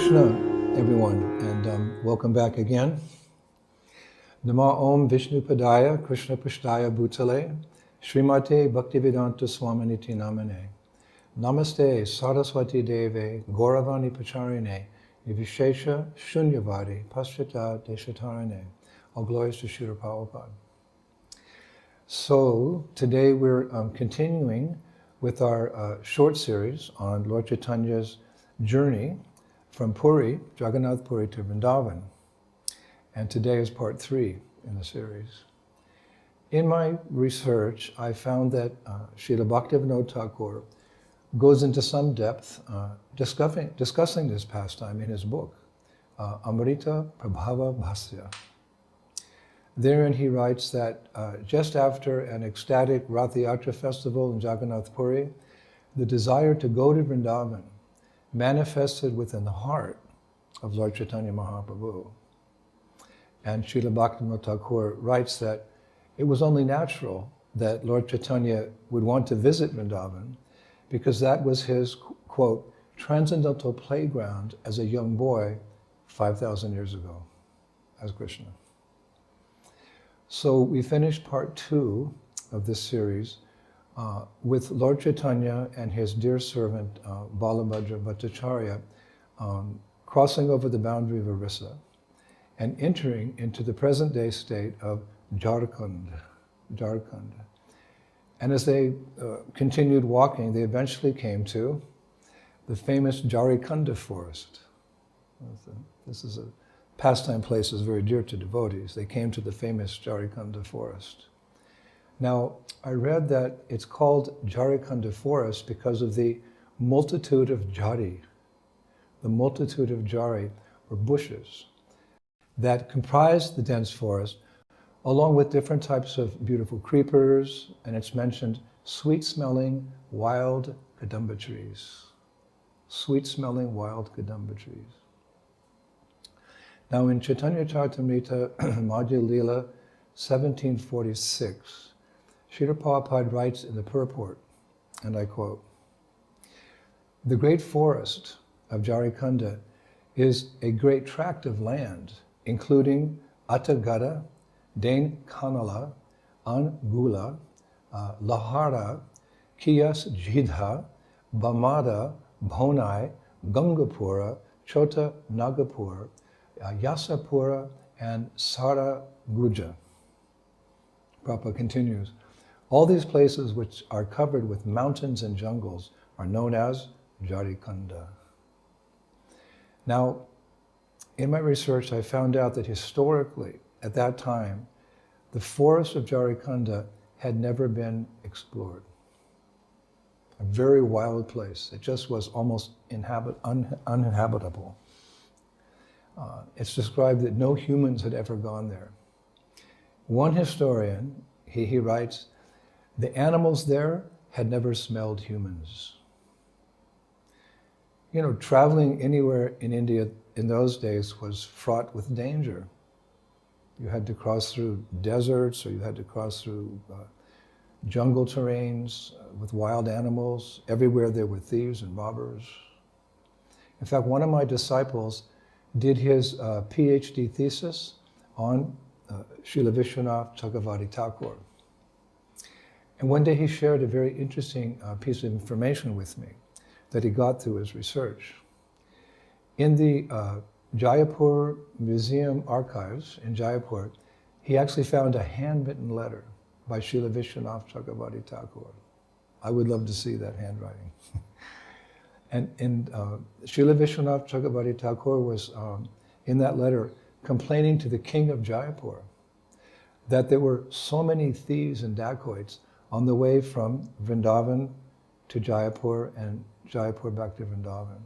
Krishna, everyone, and welcome back again. Nama Om Vishnu Padaya Krishna Pashtaya Bhutale Srimate Bhaktivedanta Swaminiti Namane Namaste Saraswati Deve Gauravani Pacharine Nivishesha Shunyavadi Paschata Deshatarane. All glories to Srila Prabhupada. So today we're continuing with our short series on Lord Chaitanya's journey from Puri, Jagannath Puri, to Vrindavan. And today is part 3 in the series. In my research, I found that Srila Bhaktivinoda Thakur goes into some depth discussing this pastime in his book, Amrita Prabhava Bhasya. Therein he writes that just after an ecstatic Rath Yatra festival in Jagannath Puri, the desire to go to Vrindavan manifested within the heart of Lord Chaitanya Mahaprabhu. And Srila Bhaktivinoda Thakur writes that it was only natural that Lord Chaitanya would want to visit Vrindavan because that was his, quote, transcendental playground as a young boy 5,000 years ago as Krishna. So we finished part 2 of this series with Lord Chaitanya and his dear servant Balabhadra Bhattacharya crossing over the boundary of Orissa and entering into the present-day state of Jarikhanda. And as they continued walking, they eventually came to the famous Jarikanda Forest. This is a pastime place is very dear to devotees. They came to the famous Jarikanda Forest. Now, I read that it's called Jarikanda Forest because of the multitude of jari. The multitude of jari, or bushes, that comprise the dense forest, along with different types of beautiful creepers, and it's mentioned sweet-smelling wild kadamba trees. Sweet-smelling wild kadamba trees. Now in Chaitanya Charitamrita Madhya Lila 1746, Srila Prabhupada writes in the purport, and I quote, "The great forest of Jarikanda is a great tract of land, including Atagada, Dain Kanala, Angula, Lahara, Kiyas Jidha, Bamada, Bhonai, Gangapura, Chota Nagapur, Yasapura, and Saraguja." Prabhupada continues, "All these places which are covered with mountains and jungles are known as Jarikanda." Now, in my research, I found out that historically, at that time, the forest of Jarikanda had never been explored. A very wild place. It just was almost uninhabitable. It's described that no humans had ever gone there. One historian, he writes, the animals there had never smelled humans. You know, traveling anywhere in India in those days was fraught with danger. You had to cross through deserts, or you had to cross through jungle terrains with wild animals. Everywhere there were thieves and robbers. In fact, one of my disciples did his PhD thesis on Srila Vishwanath Chakravarti Thakur. And one day he shared a very interesting piece of information with me that he got through his research. In the Jaipur Museum archives in Jaipur, he actually found a handwritten letter by Srila Vishwanath Chakravarti Thakur. I would love to see that handwriting. And Srila Vishwanath Chakravarti Thakur was, in that letter, complaining to the king of Jaipur that there were so many thieves and dacoits on the way from Vrindavan to Jaipur and Jaipur back to Vrindavan.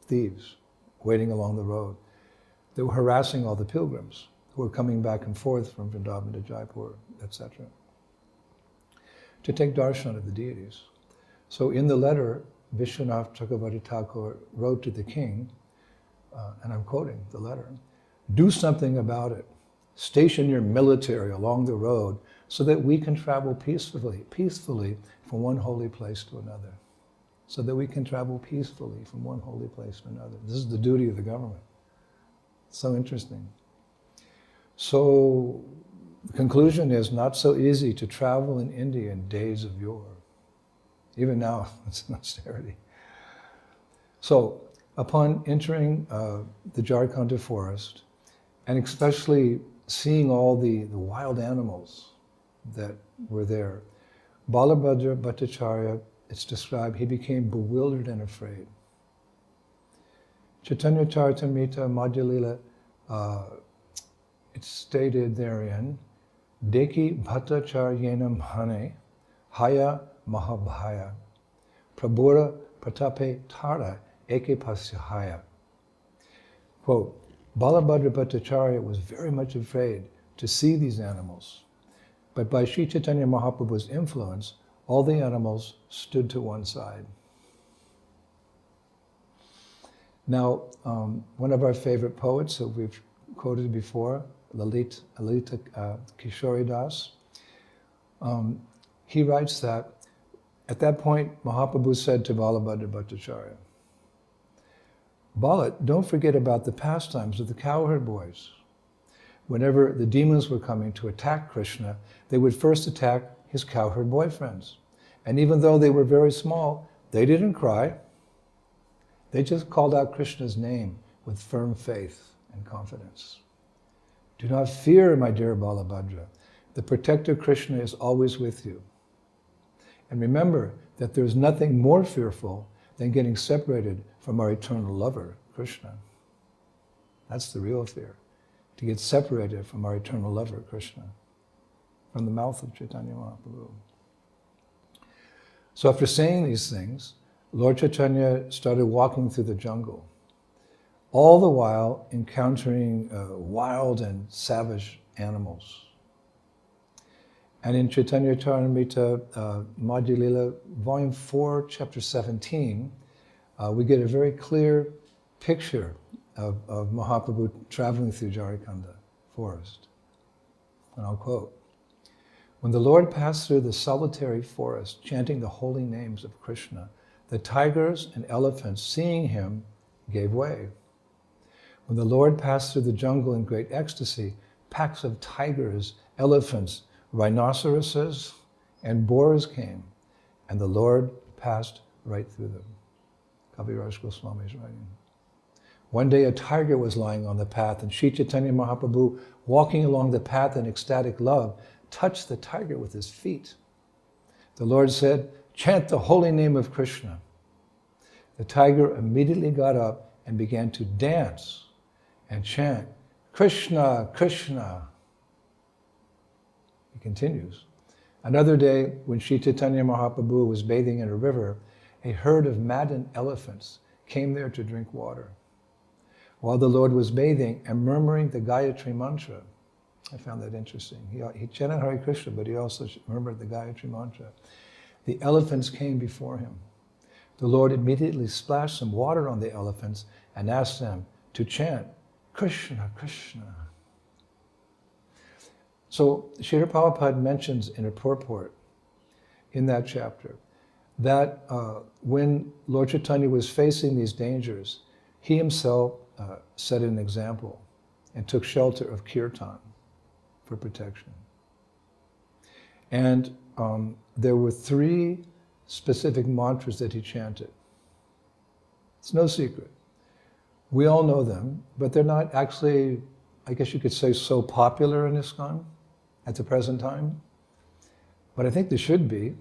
Thieves waiting along the road. They were harassing all the pilgrims who were coming back and forth from Vrindavan to Jaipur, etc., to take darshan of the deities. So in the letter, Vishwanath Chakravarti Thakur wrote to the king, and I'm quoting the letter, "Do something about it. Station your military along the road so that we can travel peacefully from one holy place to another." so that we can travel peacefully from one holy place to another. This is the duty of the government. So interesting. So the conclusion is not so easy to travel in India in days of yore. Even now, it's an austerity. So upon entering the Jarikanda Forest, and especially seeing all the wild animals that were there, Balabhadra Bhattacharya, it's described, he became bewildered and afraid. Chaitanya Charitamrita Madhya Lila, it's stated therein, Deki Bhattacharyenam Hane, Haya Mahabhaya, Prabhura Pratape Tara Eke Pasyahaya. Quote, Balabhadra Bhattacharya was very much afraid to see these animals, but by Sri Chaitanya Mahaprabhu's influence, all the animals stood to one side. Now, one of our favorite poets that we've quoted before, Lalita Kishori Das, he writes that at that point, Mahaprabhu said to Balabhadra Bhattacharya, Bala, don't forget about the pastimes of the cowherd boys. Whenever the demons were coming to attack Krishna, they would first attack his cowherd boyfriends. And even though they were very small, they didn't cry. They just called out Krishna's name with firm faith and confidence. Do not fear, my dear Balabhadra. The protector Krishna is always with you. And remember that there's nothing more fearful than getting separated from our eternal lover, Krishna. That's the real fear, to get separated from our eternal lover, Krishna, from the mouth of Chaitanya Mahaprabhu. So after saying these things, Lord Chaitanya started walking through the jungle, all the while encountering wild and savage animals. And in Chaitanya Charitamrita Madhya Lila, Volume 4, Chapter 17, we get a very clear picture of Mahaprabhu traveling through Jarikanda Forest. And I'll quote, when the Lord passed through the solitary forest, chanting the holy names of Krishna, the tigers and elephants, seeing him, gave way. When the Lord passed through the jungle in great ecstasy, packs of tigers, elephants, rhinoceroses, and boars came, and the Lord passed right through them. Kaviraj Goswami is writing. One day a tiger was lying on the path, and Sri Chaitanya Mahaprabhu, walking along the path in ecstatic love, touched the tiger with his feet. The Lord said, chant the holy name of Krishna. The tiger immediately got up and began to dance and chant, Krishna, Krishna. He continues. Another day, when Sri Chaitanya Mahaprabhu was bathing in a river, a herd of maddened elephants came there to drink water. While the Lord was bathing and murmuring the Gayatri mantra, I found that interesting. He chanted Hare Krishna, but he also murmured the Gayatri mantra. The elephants came before him. The Lord immediately splashed some water on the elephants and asked them to chant, Krishna, Krishna. So Srila Prabhupada mentions in a purport in that chapter that when Lord Chaitanya was facing these dangers, he himself set an example and took shelter of kirtan for protection. And there were 3 specific mantras that he chanted. It's no secret. We all know them, but they're not actually, I guess you could say, so popular in ISKCON at the present time. But I think they should be,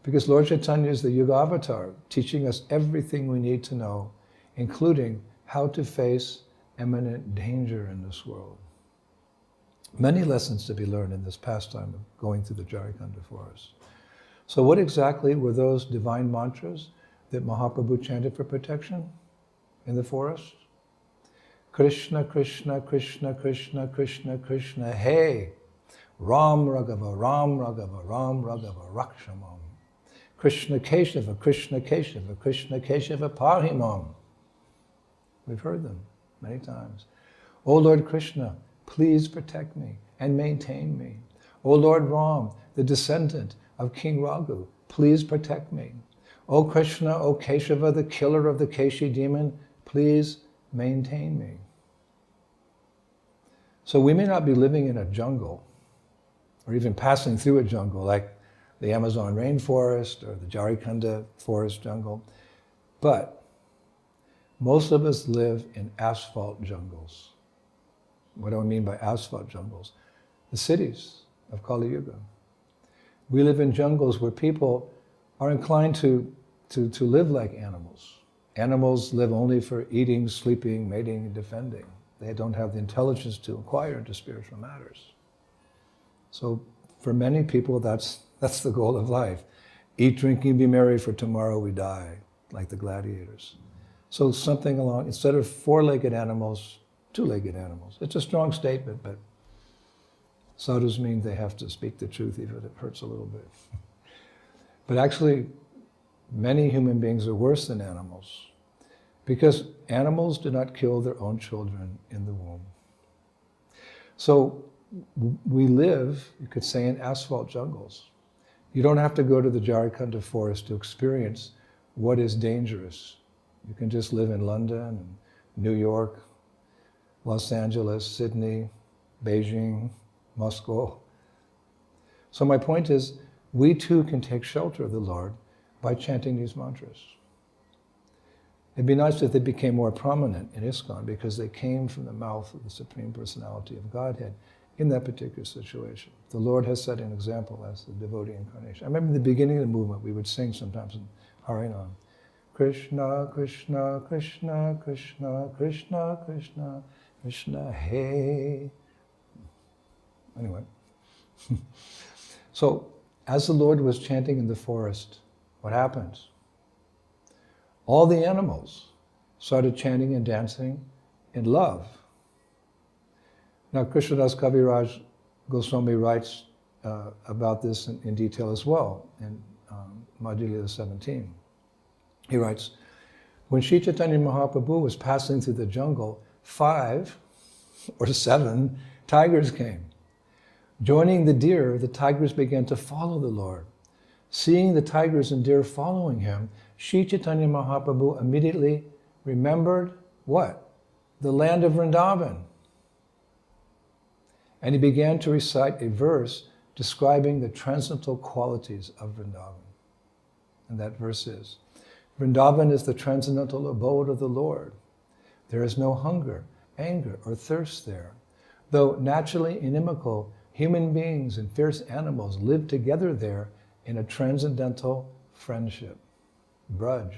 because Lord Chaitanya is the Yuga Avatar, teaching us everything we need to know, including how to face imminent danger in this world. Many lessons to be learned in this pastime of going through the Jarikanda Forest. So what exactly were those divine mantras that Mahaprabhu chanted for protection in the forest? Krishna, Krishna, Krishna, Krishna, Krishna, Krishna, hey! Ram Raghava, Ram Raghava, Ram Raghava, Rakshamam. Krishna Keshava, Krishna Keshava, Krishna Keshava, Pahimam. We've heard them many times. O Lord Krishna, please protect me and maintain me. O Lord Ram, the descendant of King Raghu, please protect me. O Krishna, O Keshava, the killer of the Keshi demon, please maintain me. So we may not be living in a jungle, or even passing through a jungle, like the Amazon rainforest or the Jarikanda Forest jungle, but most of us live in asphalt jungles. What do I mean by asphalt jungles? The cities of Kali Yuga. We live in jungles where people are inclined to live like animals. Animals live only for eating, sleeping, mating, and defending. They don't have the intelligence to inquire into spiritual matters. So for many people, that's the goal of life. Eat, drink, and be merry, for tomorrow we die, like the gladiators. So something along, instead of four-legged animals, two-legged animals. It's a strong statement, but sadhus mean they have to speak the truth, even if it hurts a little bit. But actually, many human beings are worse than animals, because animals do not kill their own children in the womb. So we live, you could say, in asphalt jungles. You don't have to go to the Jarikanda Forest to experience what is dangerous. You can just live in London, New York, Los Angeles, Sydney, Beijing, Moscow. So my point is, we too can take shelter of the Lord by chanting these mantras. It'd be nice if they became more prominent in ISKCON, because they came from the mouth of the Supreme Personality of Godhead in that particular situation. The Lord has set an example as the devotee incarnation. I remember in the beginning of the movement, we would sing sometimes in Harinam, Krishna, Krishna, Krishna, Krishna, Krishna, Krishna, Krishna, hey. Anyway. So, as the Lord was chanting in the forest, what happens? All the animals started chanting and dancing in love. Now, Krishnadas Kaviraj Goswami writes about this in detail as well in Madhya 17. He writes, when Sri Chaitanya Mahaprabhu was passing through the jungle, 5 or 7 tigers came. Joining the deer, the tigers began to follow the Lord. Seeing the tigers and deer following him, Sri Chaitanya Mahaprabhu immediately remembered what? The land of Vrindavan. And he began to recite a verse describing the transcendental qualities of Vrindavan. And that verse is, Vrindavan is the transcendental abode of the Lord. There is no hunger, anger, or thirst there. Though naturally inimical, human beings and fierce animals live together there in a transcendental friendship. Braj.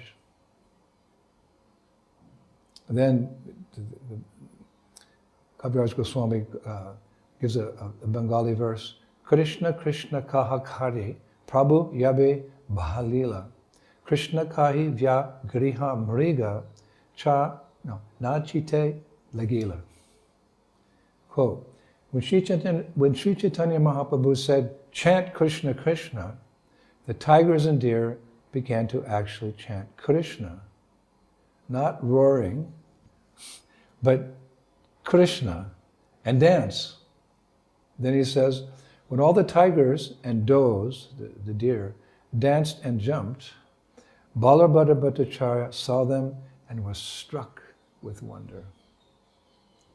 Then Kaviraj Goswami gives a Bengali verse, Krishna Krishna kaha kari, Prabhu yabe bhalila. Krishna kahi vya griha mriga, na chite lagila. Quote, when Sri Chaitanya Mahaprabhu said, chant Krishna Krishna, the tigers and deer began to actually chant Krishna. Not roaring, but Krishna, and dance. Then he says, when all the tigers and does, the deer, danced and jumped, Balabhadra Bhattacharya saw them and was struck with wonder.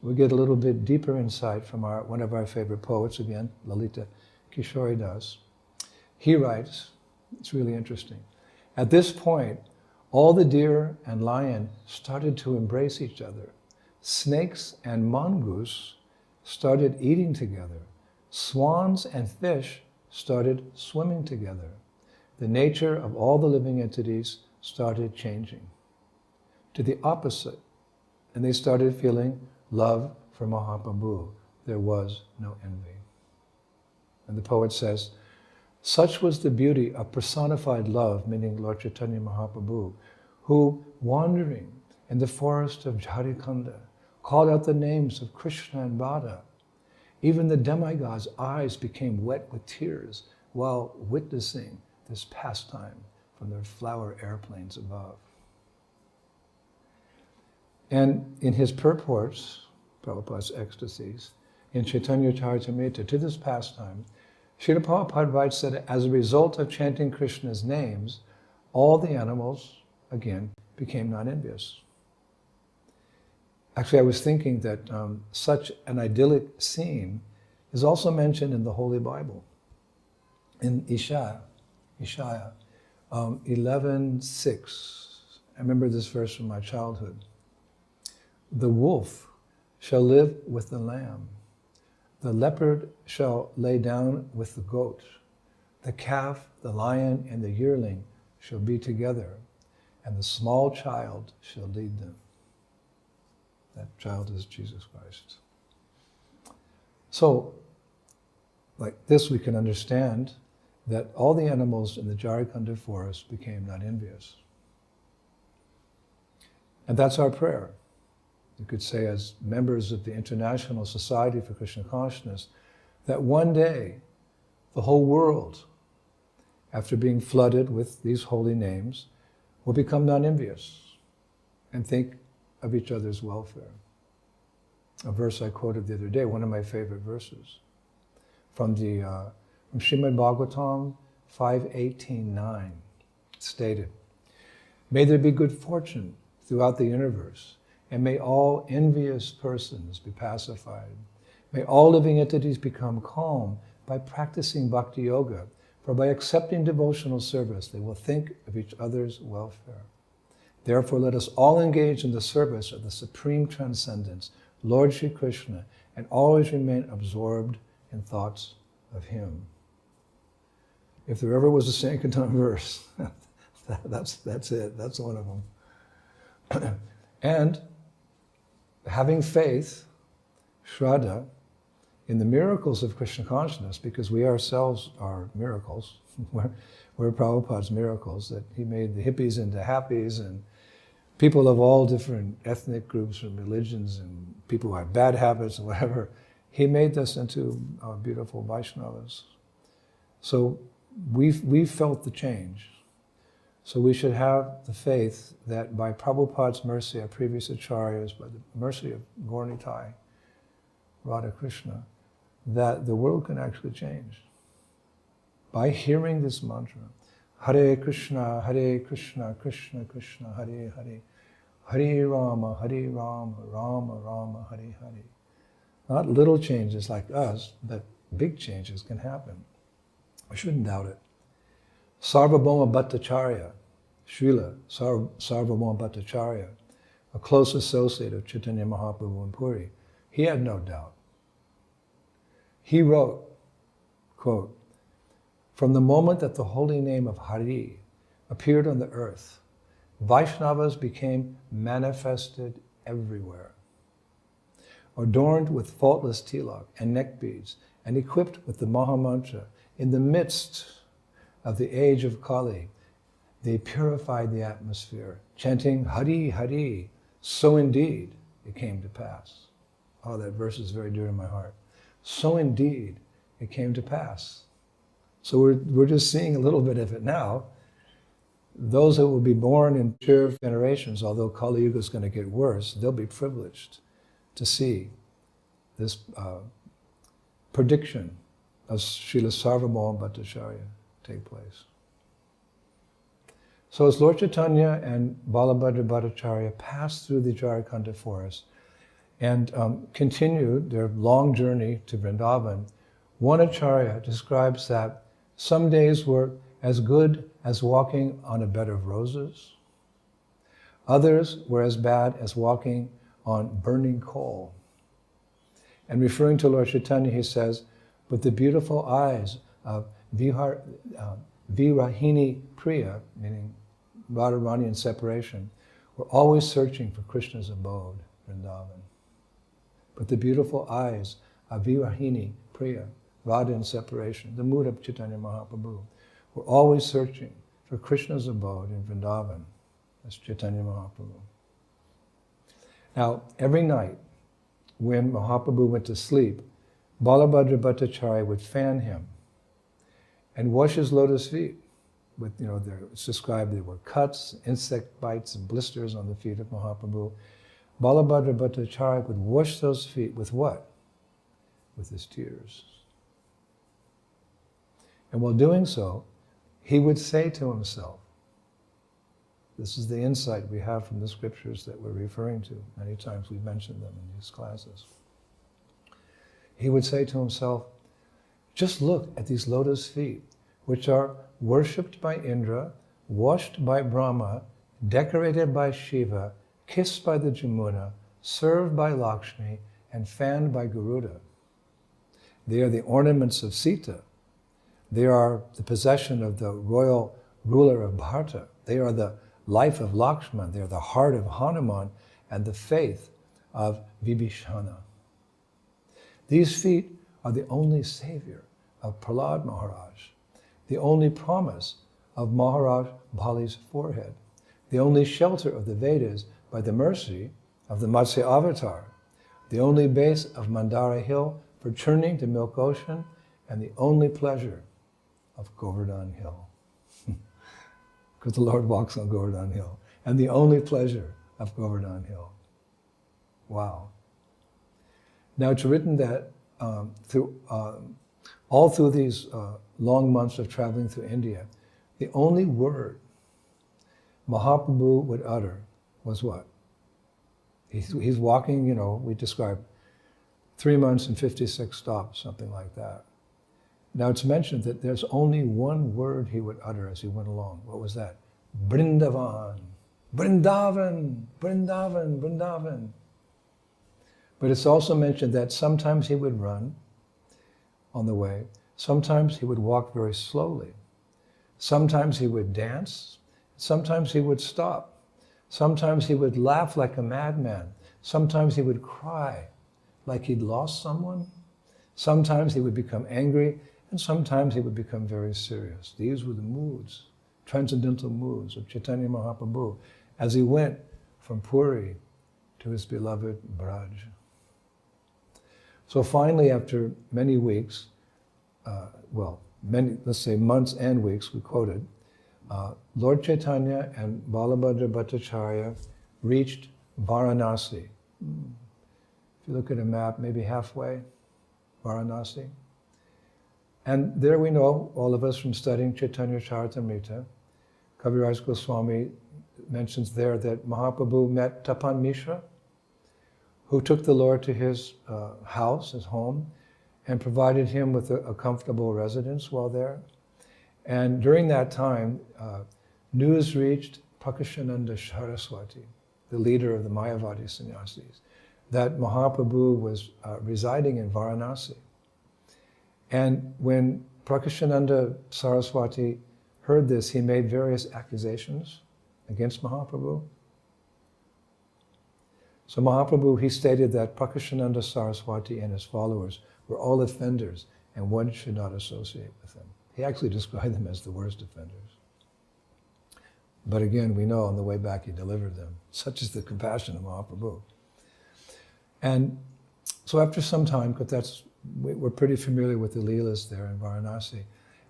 We get a little bit deeper insight from one of our favorite poets, again, Lalita Kishoridas. He writes, it's really interesting, at this point, all the deer and lion started to embrace each other. Snakes and mongoose started eating together. Swans and fish started swimming together. The nature of all the living entities started changing to the opposite. And they started feeling love for Mahaprabhu. There was no envy. And the poet says, such was the beauty of personified love, meaning Lord Chaitanya Mahaprabhu, who, wandering in the forest of Jarikanda, called out the names of Krishna and Radha. Even the demigods' eyes became wet with tears while witnessing this pastime from their flower airplanes above. And in his purports, Prabhupada's ecstasies, in Chaitanya Charitamrita to this pastime, Srila Prabhupada writes that as a result of chanting Krishna's names, all the animals, again, became non-envious. Actually, I was thinking that such an idyllic scene is also mentioned in the Holy Bible. In Ishaya 11:6. I remember this verse from my childhood. The wolf shall live with the lamb. The leopard shall lay down with the goat. The calf, the lion, and the yearling shall be together, and the small child shall lead them. That child is Jesus Christ. So, like this, we can understand that all the animals in the Jarikanda Forest became not envious. And that's our prayer. You could say, as members of the International Society for Krishna Consciousness, that one day the whole world, after being flooded with these holy names, will become non-envious and think of each other's welfare. A verse I quoted the other day, one of my favorite verses, from Srimad Bhagavatam 5:18-9, stated, "May there be good fortune throughout the universe, and may all envious persons be pacified. May all living entities become calm by practicing bhakti yoga, for by accepting devotional service, they will think of each other's welfare. Therefore, let us all engage in the service of the Supreme Transcendence, Lord Shri Krishna, and always remain absorbed in thoughts of Him." If there ever was a Sankirtan verse, that's it. That's one of them. And having faith, Shraddha, in the miracles of Krishna consciousness, because we ourselves are miracles. We're Prabhupada's miracles, that he made the hippies into happies, and people of all different ethnic groups and religions, and people who have bad habits and whatever. He made us into beautiful Vaishnavas. So we've felt the change. So we should have the faith that by Prabhupada's mercy, our previous acharyas, by the mercy of Gaurnitai, Radha Krishna, that the world can actually change. By hearing this mantra, Hare Krishna, Krishna Krishna, Hare Hare, Hare Rama, Rama Rama, Hare Hare. Not little changes like us, but big changes can happen. We shouldn't doubt it. Sarvabhauma Bhattacharya, Srila Sarvabhauma Bhattacharya, a close associate of Chaitanya Mahaprabhu in Puri, he had no doubt. He wrote, quote, "From the moment that the holy name of Hari appeared on the earth, Vaishnavas became manifested everywhere, adorned with faultless tilak and neck beads, and equipped with the Mahamantra. In the midst of the age of Kali, they purified the atmosphere, chanting Hari Hari. So indeed it came to pass." Oh, that verse is very dear to my heart. So indeed it came to pass. So we're just seeing a little bit of it now. Those that will be born in future generations, although Kali Yuga is going to get worse, they'll be privileged to see this prediction of Srila Sarvabhauma Bhattacharya take place. So as Lord Chaitanya and Balabhadra Bhattacharya passed through the Jarikanda Forest and continued their long journey to Vrindavan, one acharya describes that some days were as good as walking on a bed of roses. Others were as bad as walking on burning coal. And referring to Lord Chaitanya, he says, "But the beautiful eyes of Virahini Priya," meaning Radharani in separation, were always searching for Krishna's abode, Vrindavan. But the beautiful eyes of Virahini Priya, Radha in separation, the mood of Chaitanya Mahaprabhu, were always searching for Krishna's abode in Vrindavan. That's Chaitanya Mahaprabhu. Now, every night when Mahaprabhu went to sleep, Balabhadra Bhattacharya would fan him and wash his lotus feet. With, it's described there were cuts, insect bites, and blisters on the feet of Mahaprabhu. Balabhadra Bhattacharya would wash those feet with what? With his tears. And while doing so, he would say to himself, This is the insight we have from the scriptures that we're referring to. Many times we've mentioned them in these classes. He would say to himself, just look at these lotus feet, which are worshipped by Indra, washed by Brahma, decorated by Shiva, kissed by the Jamuna, served by Lakshmi, and fanned by Garuda. They are the ornaments of Sita. They are the possession of the royal ruler of Bharata. They are the life of Lakshman. They are the heart of Hanuman and the faith of Vibhishana. These feet are the only savior of Prahlad Maharaj, the only promise of Maharaj Bali's forehead, the only shelter of the Vedas by the mercy of the Matsya Avatar, the only base of Mandara Hill for churning to Milk Ocean, and the only pleasure of Govardhan Hill. Because the Lord walks on Govardhan Hill. And the only pleasure of Govardhan Hill. Wow. Now it's written that all through these long months of traveling through India, the only word Mahaprabhu would utter was what? He's walking, we describe 3 months and 56 stops, something like that. Now it's mentioned that there's only one word he would utter as he went along. What was that? Vrindavan. Vrindavan, Vrindavan, Vrindavan. But it's also mentioned that sometimes he would run on the way. Sometimes he would walk very slowly. Sometimes he would dance. Sometimes he would stop. Sometimes he would laugh like a madman. Sometimes he would cry like he'd lost someone. Sometimes he would become angry, and sometimes he would become very serious. These were the moods, transcendental moods of Chaitanya Mahaprabhu as he went from Puri to his beloved Braj. So finally, after many weeks, let's say months and weeks, we quoted, Lord Chaitanya and Balabhadra Bhattacharya reached Varanasi. If you look at a map, maybe halfway, Varanasi. And there we know, all of us from studying Chaitanya Charitamrita, Kaviraj Goswami mentions there that Mahaprabhu met Tapan Mishra, who took the Lord to his house, his home, and provided him with a comfortable residence while there. And during that time, news reached Prakashananda Saraswati, the leader of the Mayavadi sannyasis, that Mahaprabhu was residing in Varanasi. And when Prakashananda Saraswati heard this, he made various accusations against Mahaprabhu. So Mahaprabhu, he stated that Prakashananda Saraswati and his followers were all offenders and one should not associate with them. He actually described them as the worst offenders. But again, we know on the way back he delivered them. Such is the compassion of Mahaprabhu. And so after some time, because we're pretty familiar with the Leelas there in Varanasi.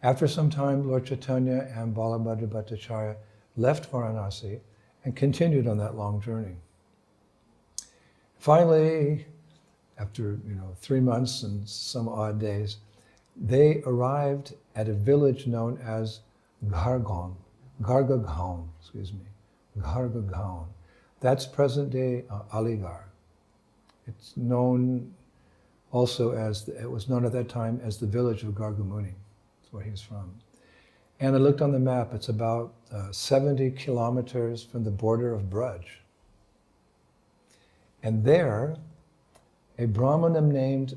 After some time, Lord Chaitanya and Balabhadra Bhattacharya left Varanasi and continued on that long journey. Finally, after 3 months and some odd days, they arrived at a village known as Gargaon. That's present-day Aligarh. It's known also as, it was known at that time as the village of Gargamuni. That's where he's from. And I looked on the map, it's about 70 kilometers from the border of Braj. And there, a Brahmana named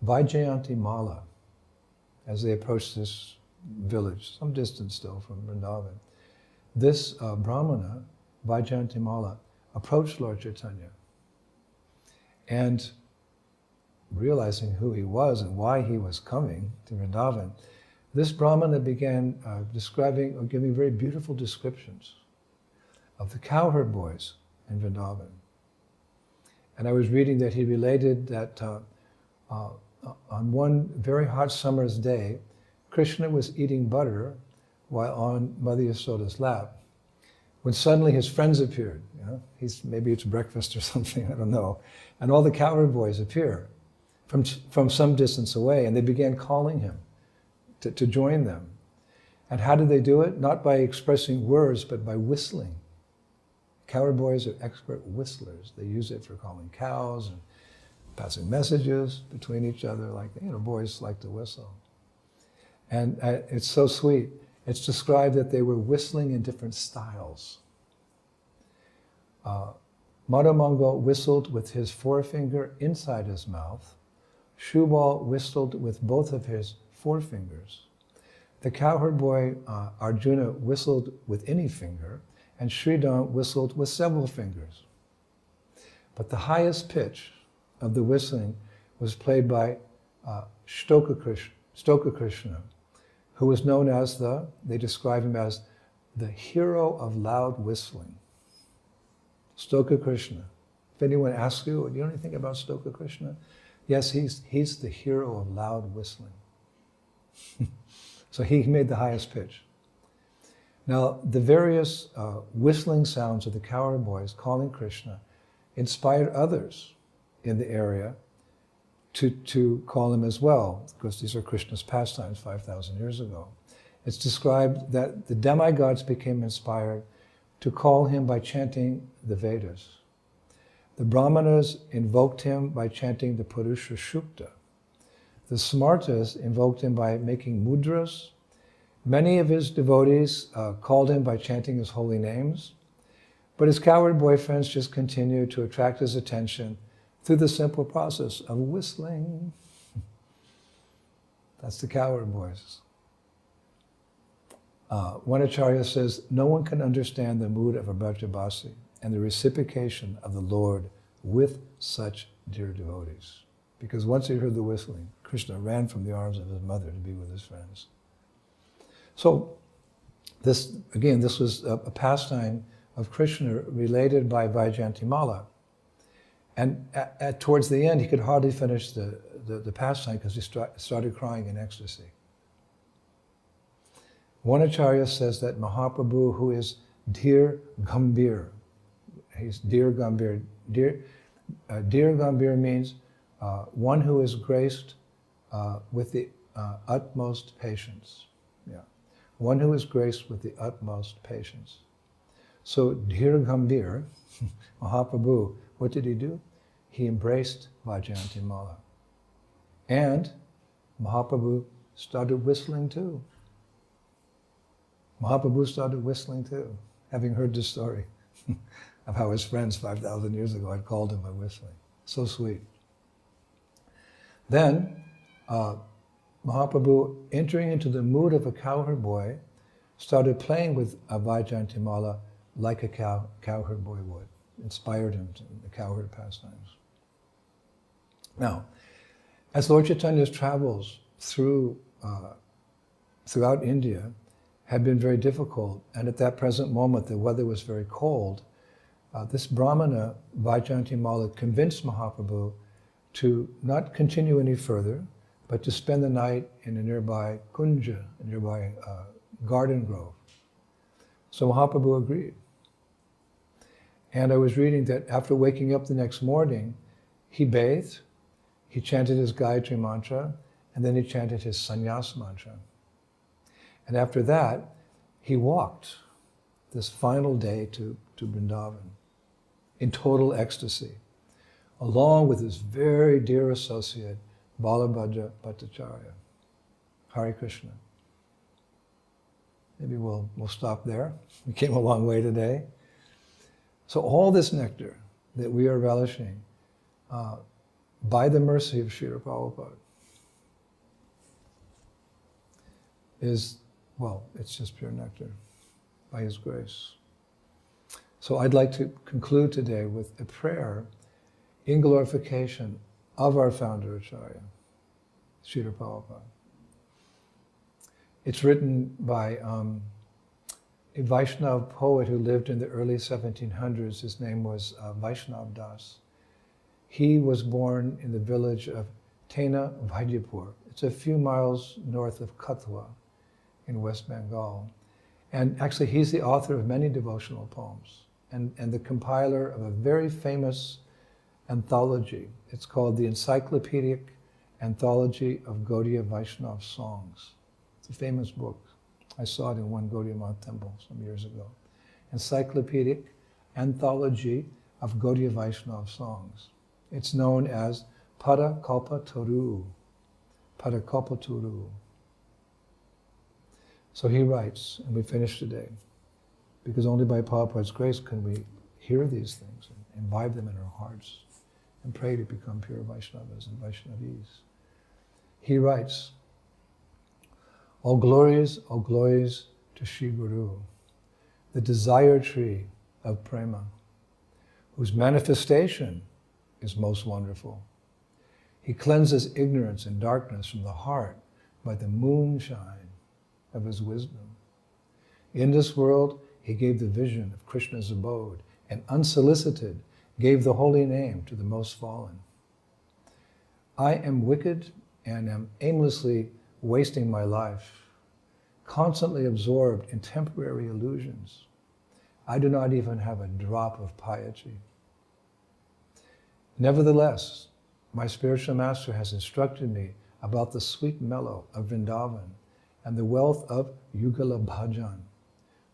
Vaijayanti Mala, as they approached this village, some distance still from Vrindavan, this Brahmana, Vaijayanti Mala, approached Lord Chaitanya. And realizing who he was and why he was coming to Vrindavan, this Brahmana began describing or giving very beautiful descriptions of the cowherd boys in Vrindavan. And I was reading that he related that on one very hot summer's day, Krishna was eating butter while on Mother Yasoda's lap, when suddenly his friends appeared. Maybe it's breakfast or something, I don't know. And all the cowherd boys appear from some distance away, and they began calling him to join them. And how did they do it? Not by expressing words, but by whistling. Cowherd boys are expert whistlers. They use it for calling cows and passing messages between each other. Like, boys like to whistle. And it's so sweet. It's described that they were whistling in different styles. Madhamangal whistled with his forefinger inside his mouth. Shubal whistled with both of his forefingers. The cowherd boy Arjuna whistled with any finger, and Sridham whistled with several fingers. But the highest pitch of the whistling was played by Stoka Krishna, who was known as they describe him as the hero of loud whistling. Stoka Krishna. If anyone asks you, do you know anything about Stoka Krishna? Yes, he's the hero of loud whistling. So he made the highest pitch. Now, the various whistling sounds of the cowherd boys calling Krishna inspired others in the area to call him as well, because these are Krishna's pastimes 5,000 years ago. It's described that the demigods became inspired to call him by chanting the Vedas. The Brahmanas invoked him by chanting the Purusha Shukta. The Smartas invoked him by making mudras. Many of his devotees called him by chanting his holy names. But his cowherd boyfriends just continued to attract his attention through the simple process of whistling. That's the cowherd boys. One acharya says, no one can understand the mood of a Brajabasi and the reciprocation of the Lord with such dear devotees. Because once he heard the whistling, Krishna ran from the arms of his mother to be with his friends. So, this was a pastime of Krishna related by Vaijayantimala. And towards the end, he could hardly finish the pastime because he started crying in ecstasy. One acharya says that Mahaprabhu, who is Dhir Gambhir, he's Dhir Gambhir. Dhir Gambhir means one who is graced with the utmost patience. Yeah, one who is graced with the utmost patience. So Dhir Gambhir, Mahaprabhu, what did he do? He embraced Vaijayantimala. And Mahaprabhu started whistling too. Mahaprabhu started whistling too, having heard the story of how his friends 5,000 years ago had called him by whistling. So sweet. Then, Mahaprabhu, entering into the mood of a cowherd boy, started playing with Vaijayantimala like a cowherd boy would. Inspired him to the cowherd pastimes. Now, as Lord Chaitanya's travels throughout India had been very difficult, and at that present moment the weather was very cold, this Brahmana, Vaijayantimala, convinced Mahaprabhu to not continue any further, but to spend the night in a nearby kunja, a nearby garden grove. So Mahaprabhu agreed. And I was reading that after waking up the next morning, he bathed, he chanted his Gayatri mantra, and then he chanted his sannyas mantra. And after that, he walked this final day to Vrindavan in total ecstasy, along with his very dear associate, Balabhadra Bhattacharya. Hare Krishna. Maybe we'll stop there. We came a long way today. So all this nectar that we are relishing, by the mercy of Srila Prabhupada, is, well, it's just pure nectar, by his grace. So I'd like to conclude today with a prayer in glorification of our founder Acharya, Srila Prabhupada. It's written by a Vaishnava poet who lived in the early 1700s. His name was Vaishnav Das. He was born in the village of Tena, Vaidyapur. It's a few miles north of Kathua in West Bengal. And actually he's the author of many devotional poems and the compiler of a very famous anthology. It's called the Encyclopedic Anthology of Gaudiya Vaishnava Songs. It's a famous book. I saw it in one Gaudiya Math temple some years ago. Encyclopedic anthology of Gaudiya Vaishnava songs. It's known as Pada Kalpa Turu. Pada Kalpa Turu. So he writes, and we finish today, because only by Prabhupada's grace can we hear these things and imbibe them in our hearts and pray to become pure Vaishnavas and Vaishnavis. He writes, all glories to Shri Guru, the desire tree of prema, whose manifestation is most wonderful. He cleanses ignorance and darkness from the heart by the moonshine of his wisdom. In this world, he gave the vision of Krishna's abode and unsolicited gave the holy name to the most fallen. I am wicked and am aimlessly wasting my life, constantly absorbed in temporary illusions. I do not even have a drop of piety. Nevertheless, my spiritual master has instructed me about the sweet mellow of Vrindavan and the wealth of Yugala Bhajan,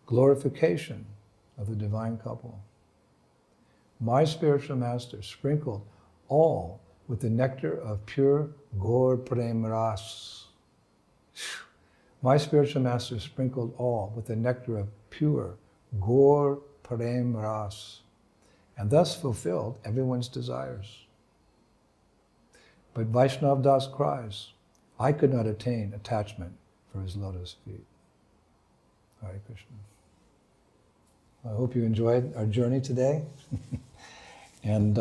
glorification of the divine couple. My spiritual master sprinkled all with the nectar of pure Gaur Prem Ras. My spiritual master sprinkled all with the nectar of pure Gaur Prem Ras, and thus fulfilled everyone's desires. But Vaishnav Das cries, I could not attain attachment for his lotus feet. Hare Krishna. I hope you enjoyed our journey today. And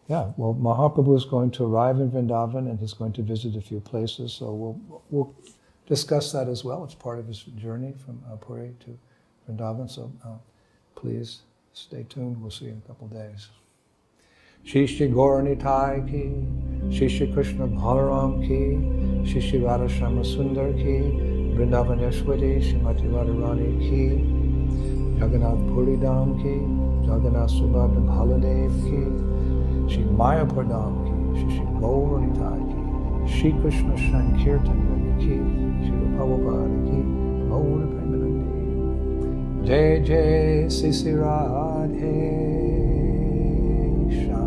Mahaprabhu is going to arrive in Vrindavan and he's going to visit a few places, so we'll discuss that as well. It's part of his journey from Puri to Vrindavan, so please stay tuned. We'll see you in a couple of days. Shri Shri Gauranitai ki, Shri Shri Krishna Balaram ki, Shri Shri Radha Shama Sundar ki, Vrindavaneshwari Shrimati Radharani ki, Jagannath Puri Dham ki, Jagannath Subhadra Baladev ki, Shri Mayapur Dham ki, Shri Shri Gauranitai ki, Shri Krishna Sankirtan ki, Shri Prabhupada ki, Gaura Premanandi. Jai Jai Sisi Radhe Sham.